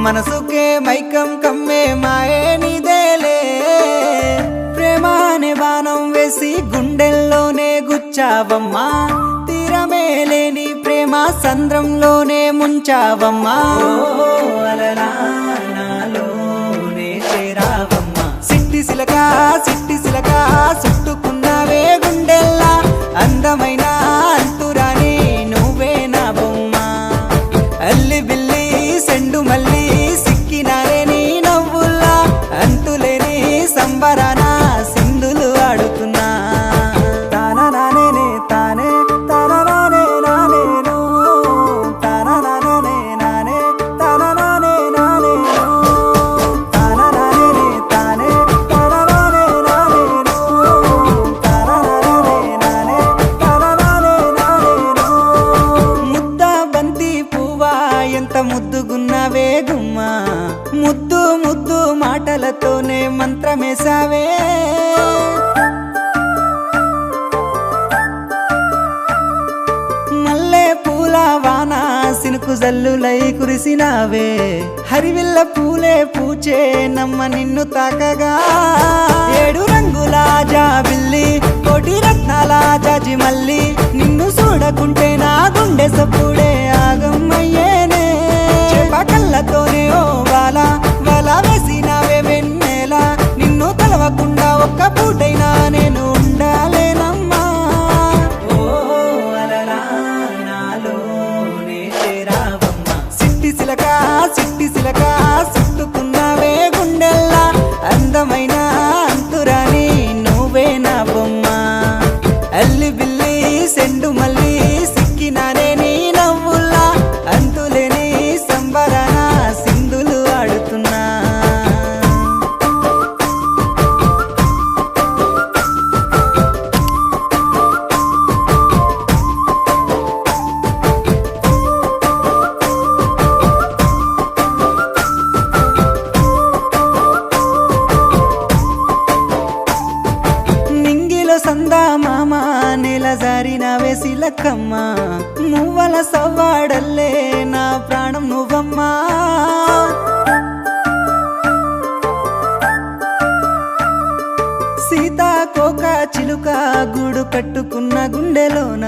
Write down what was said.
మనసుకే మైకం కమ్మే మాయే నీదేలే ప్రేమ అనే బాణం వేసి గుండెల్లోనే గుచ్చావమ్మా తీరమే లేని ప్రేమ సంద్రంలోనే ముంచావమ్మా అలలా నాలోనే చేరావమ్మా సిట్టి సిలక చుట్టుకున్నావే గుండెల్లా అందమైన అంతురాని నువ్వే నా బొమ్మ అల్లి బిల్లి సెండు మల్లి సిక్కినారే నీ నవ్వుల్లా అంతులేని సంబరాన సింధులు ఆడుతున్నా తానా నానే తానే తానా నానే నానేను తానా నానే నానే తానా నానే నానేను తానా నానే తానే తానా నానే నానేను తానా నానే నానే తానా నానే నానేను ముద్ద బంతి పువ్వా ఎంత ముద్దుగున్నావే గుమ్మా ముద్దు ముద్దు మాటలతోనే మంత్రమేసావే మల్లె పూల వాన సినుకు జల్లులై కురిసినావే హరివిల్ల పూలే పూచే నమ్మ నిన్ను తాకగా ఏడు రంగుల జాబిల్లి కోటి రత్నాల జాజి మల్లి నిన్ను చూడకుంటే నా గుండె సప్పుడే ఆగమ్మయ్యేనే కళ్ళతోనే ఓ వాల వేసినావే వెన్నెల నిన్ను తలవకుండా ఒక్క పూటైనా నేను ఉండాలేనమ్మా ఓ అలలా నాలోనే చేరావమ్మా సిట్టి సిలక చుట్టుకున్నావే గుండెల్లా అందమైన అంతురాని నువ్వే నా బొమ్మ అల్లి బిల్లి సెండు మల్లి సిక్కినానే నీ నవ్వుల్లా అంతులేని సంబరాన సింధులు ఆడుతున్నా నింగిలో సందా మామ నెల జారిన వేసిలక్కమ్మ మువ్వల సవ్వాడల్లే నా ప్రాణం నువ్వమ్మా సీతాకోక చిలుక గూడు కట్టుకున్న గుండెలోన